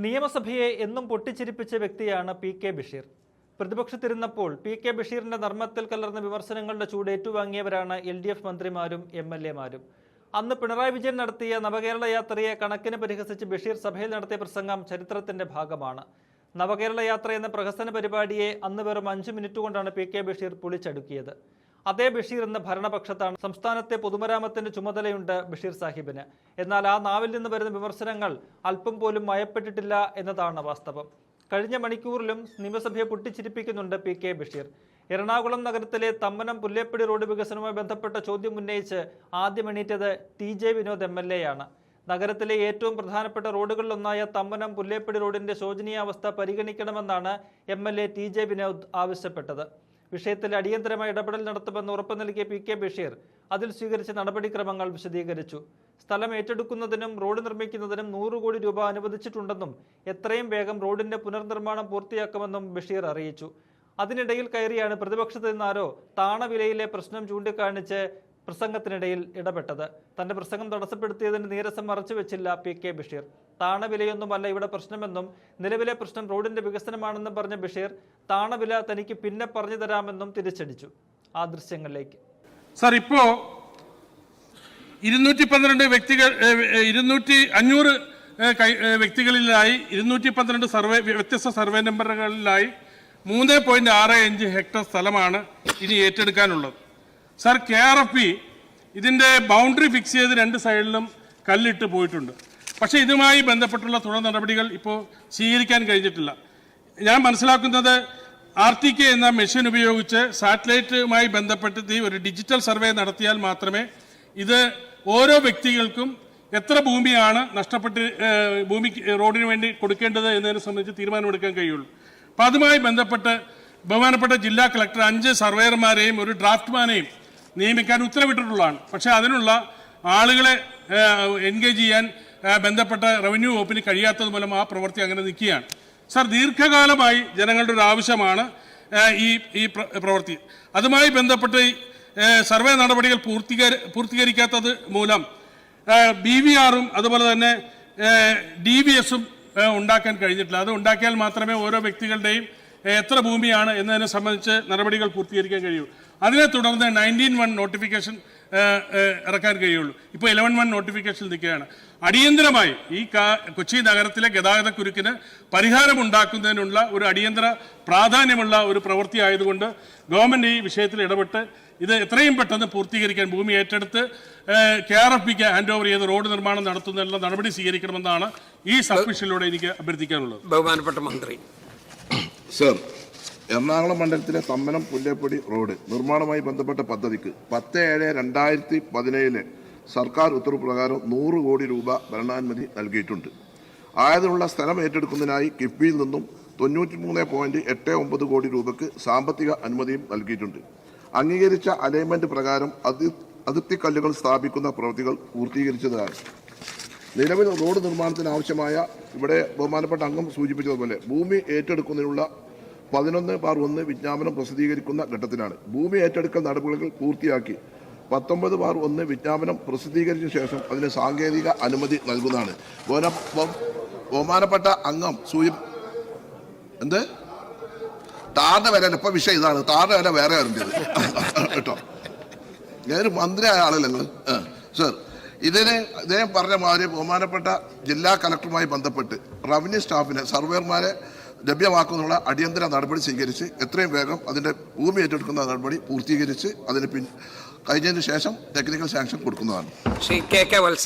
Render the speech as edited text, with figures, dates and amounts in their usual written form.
നിയമസഭയെ എന്നും പൊട്ടിച്ചിരിപ്പിച്ച വ്യക്തിയാണ് പി കെ ബഷീർ. പ്രതിപക്ഷത്തിരുന്നപ്പോൾ പി കെ ബഷീറിന്റെ നർമ്മത്തിൽ കലർന്ന വിമർശനങ്ങളുടെ ചൂട് ഏറ്റുവാങ്ങിയവരാണ് LDF മന്ത്രിമാരും MLA മാരും. അന്ന് പിണറായി വിജയൻ നടത്തിയ നവകേരള യാത്രയെ കണക്കിന് പരിഹസിച്ച് ബഷീർ സഭയിൽ നടത്തിയ പ്രസംഗം ചരിത്രത്തിന്റെ ഭാഗമാണ്. നവകേരള യാത്ര എന്ന പ്രഹസന പരിപാടിയെ അന്ന് വെറും 5 മിനിറ്റ് കൊണ്ടാണ് പി കെ ബഷീർ പൊളിച്ചടുക്കിയത്. അതേ ബഷീർ എന്ന ഭരണപക്ഷത്താണ്. സംസ്ഥാനത്തെ പൊതുമരാമത്തിന്റെ ചുമതലയുണ്ട് ബഷീർ സാഹിബിന്. എന്നാൽ ആ നാവിൽ നിന്ന് വരുന്ന വിമർശനങ്ങൾ അല്പം പോലും മയപ്പെട്ടിട്ടില്ല എന്നതാണ് വാസ്തവം. കഴിഞ്ഞ മണിക്കൂറിലും നിയമസഭയെ പൊട്ടിച്ചിരിപ്പിക്കുന്നുണ്ട് പി കെ ബഷീർ. എറണാകുളം നഗരത്തിലെ തമ്മനം പുല്ലേപ്പടി റോഡ് വികസനവുമായി ബന്ധപ്പെട്ട ചോദ്യം ഉന്നയിച്ച് ആദ്യം എണീറ്റത് TJ വിനോദ് MLA ആണ്. നഗരത്തിലെ ഏറ്റവും പ്രധാനപ്പെട്ട റോഡുകളിലൊന്നായ തമ്മനം പുല്ലേപ്പടി റോഡിന്റെ ശോചനീയാവസ്ഥ പരിഗണിക്കണമെന്നാണ് MLA TJ വിനോദ് ആവശ്യപ്പെട്ടത്. വിഷയത്തിൽ അടിയന്തരമായ ഇടപെടൽ നടത്തുമെന്ന് ഉറപ്പു നൽകിയ പി കെ ബഷീർ അതിൽ സ്വീകരിച്ച നടപടിക്രമങ്ങൾ വിശദീകരിച്ചു. സ്ഥലം ഏറ്റെടുക്കുന്നതിനും റോഡ് നിർമ്മിക്കുന്നതിനും 100 കോടി രൂപ അനുവദിച്ചിട്ടുണ്ടെന്നും എത്രയും വേഗം റോഡിന്റെ പുനർനിർമ്മാണം പൂർത്തിയാക്കുമെന്നും ബഷീർ അറിയിച്ചു. അതിനിടയിൽ കയറിയാണ് പ്രതിപക്ഷത്ത് നിന്നാരോ താണവിലയിലെ പ്രശ്നം ചൂണ്ടിക്കാണിച്ച് പ്രസംഗത്തിനിടയിൽ ഇടപെട്ടത്. തന്റെ പ്രസംഗം തടസ്സപ്പെടുത്തിയതിന് നീരസം മറച്ചുവെച്ചില്ല പി കെ ബഷീർ. താണവിലയൊന്നുമല്ല ഇവിടെ പ്രശ്നമെന്നും നിലവിലെ പ്രശ്നം റോഡിന്റെ വികസനമാണെന്നും പറഞ്ഞ ബഷീർ താണവില തനിക്ക് പിന്നെ പറഞ്ഞു തരാമെന്നും തിരിച്ചടിച്ചു. ആ ദൃശ്യങ്ങളിലേക്ക്. സാർ, ഇപ്പോ 212 വ്യക്തികൾ 500 വ്യക്തികളിലായി 212 വ്യത്യസ്ത സർവേ നമ്പറുകളിലായി 3.65 ഹെക്ടർ സ്ഥലമാണ് ഇനി ഏറ്റെടുക്കാനുള്ളത്. സാർ, KRFP ഇതിൻ്റെ ബൗണ്ടറി ഫിക്സ് ചെയ്ത് 2 സൈഡിലും കല്ലിട്ട് പോയിട്ടുണ്ട്. പക്ഷേ ഇതുമായി ബന്ധപ്പെട്ടുള്ള തുടർ നടപടികൾ ഇപ്പോൾ സ്വീകരിക്കാൻ കഴിഞ്ഞിട്ടില്ല. ഞാൻ മനസ്സിലാക്കുന്നത് RTK എന്ന മെഷീൻ ഉപയോഗിച്ച് സാറ്റലൈറ്റുമായി ബന്ധപ്പെട്ട് ഒരു ഡിജിറ്റൽ സർവേ നടത്തിയാൽ മാത്രമേ ഇത് ഓരോ വ്യക്തികൾക്കും എത്ര ഭൂമിയാണ് നഷ്ടപ്പെട്ട് റോഡിന് വേണ്ടി കൊടുക്കേണ്ടത് എന്നതിനെ സംബന്ധിച്ച് തീരുമാനമെടുക്കാൻ കഴിയുള്ളൂ. അപ്പം അതുമായി ബന്ധപ്പെട്ട് ബഹുമാനപ്പെട്ട ജില്ലാ കളക്ടർ 5 സർവേയർമാരെയും ഒരു ഡ്രാഫ്റ്റ്മാനെയും നിയമിക്കാൻ ഉത്തരവിട്ടിട്ടുള്ളതാണ്. പക്ഷേ അതിനുള്ള ആളുകളെ എൻഗേജ് ചെയ്യാൻ ബന്ധപ്പെട്ട റവന്യൂ വകുപ്പിന് കഴിയാത്തത് മൂലം ആ പ്രവൃത്തി അങ്ങനെ നിൽക്കുകയാണ്. സാർ, ദീർഘകാലമായി ജനങ്ങളുടെ ഒരു ആവശ്യമാണ് ഈ പ്രവൃത്തി. അതുമായി ബന്ധപ്പെട്ട് സർവേ നടപടികൾ പൂർത്തീകരിക്കാത്തത് മൂലം BVRും അതുപോലെ തന്നെ DVSും ഉണ്ടാക്കാൻ കഴിഞ്ഞിട്ടില്ല. അത് ഉണ്ടാക്കിയാൽ മാത്രമേ ഓരോ വ്യക്തികളുടെയും എത്ര ഭൂമിയാണ് എന്നതിനെ സംബന്ധിച്ച് നടപടികൾ പൂർത്തീകരിക്കാൻ കഴിയൂ. അതിനെ തുടർന്ന് 19(1) നോട്ടിഫിക്കേഷൻ ഇറക്കാൻ കഴിയുള്ളൂ. ഇപ്പോൾ 11(1) നോട്ടിഫിക്കേഷൻ നിൽക്കുകയാണ്. അടിയന്തരമായി ഈ കൊച്ചി നഗരത്തിലെ ഗതാഗത കുരുക്കിന് പരിഹാരമുണ്ടാക്കുന്നതിനുള്ള ഒരു അടിയന്തര പ്രാധാന്യമുള്ള ഒരു പ്രവൃത്തി ആയതുകൊണ്ട് ഗവൺമെൻറ് ഈ വിഷയത്തിൽ ഇടപെട്ട് ഇത് എത്രയും പെട്ടെന്ന് പൂർത്തീകരിക്കാൻ, ഭൂമി ഏറ്റെടുത്ത് KRFPക്ക് ഹാൻഡ് ഓവർ ചെയ്ത് റോഡ് നിർമ്മാണം നടത്തുന്നതിനുള്ള നടപടി സ്വീകരിക്കണമെന്നാണ് ഈ സബ്മിഷനിലൂടെ എനിക്ക് അഭ്യർത്ഥിക്കാനുള്ളത്. ബഹുമാനപ്പെട്ട മന്ത്രി. സർ, എറണാകുളം മണ്ഡലത്തിലെ തമ്മനം പുല്ലേപ്പടി റോഡ് നിർമ്മാണവുമായി ബന്ധപ്പെട്ട പദ്ധതിക്ക് 10/7/2017 സർക്കാർ ഉത്തരവ് പ്രകാരം 100 കോടി രൂപ ഭരണാനുമതി നൽകിയിട്ടുണ്ട്. ആയതിനുള്ള സ്ഥലം ഏറ്റെടുക്കുന്നതിനായി കിഫ്ബിയിൽ നിന്നും 93.89 കോടി രൂപയ്ക്ക് സാമ്പത്തിക അനുമതിയും നൽകിയിട്ടുണ്ട്. അംഗീകരിച്ച അലൈൻമെന്റ് പ്രകാരം അതിർത്തിക്കല്ലുകൾ സ്ഥാപിക്കുന്ന പ്രവൃത്തികൾ പൂർത്തീകരിച്ചതാണ്. നിലവിൽ റോഡ് നിർമ്മാണത്തിന് ആവശ്യമായ, ഇവിടെ ബഹുമാനപ്പെട്ട അംഗം സൂചിപ്പിച്ചതുപോലെ, ഭൂമി ഏറ്റെടുക്കുന്നതിനുള്ള 11/1 വിജ്ഞാപനം പ്രസിദ്ധീകരിക്കുന്ന ഘട്ടത്തിലാണ്. ഭൂമി ഏറ്റെടുക്കൽ നടപടികൾ പൂർത്തിയാക്കി 19/1 വിജ്ഞാപനം പ്രസിദ്ധീകരിച്ച ശേഷം അതിന് സാങ്കേതിക അനുമതി നൽകുന്നതാണ്. ബഹുമാനപ്പെട്ട അംഗം എന്ത് താറിന്റെ വില ഇപ്പൊ വിഷയം ഇതാണ്. താറിന്റെ വില വേറെ അറിഞ്ഞത് കേട്ടോ. ഞാനൊരു മന്ത്രിയായ ആളല്ലേ നിങ്ങൾ. സർ, ഇദ്ദേഹം പറഞ്ഞ മാതിരി ബഹുമാനപ്പെട്ട ജില്ലാ കളക്ടറുമായി ബന്ധപ്പെട്ട് റവന്യൂ സ്റ്റാഫിനെ, സർവേയർമാരെ ലഭ്യമാക്കുന്നതിനുള്ള അടിയന്തര നടപടി സ്വീകരിച്ച് എത്രയും വേഗം അതിൻ്റെ ഭൂമി ഏറ്റെടുക്കുന്ന നടപടി പൂർത്തീകരിച്ച് അതിന് കഴിഞ്ഞതിന് ശേഷം ടെക്നിക്കൽ സാങ്ഷൻ കൊടുക്കുന്നതാണ്.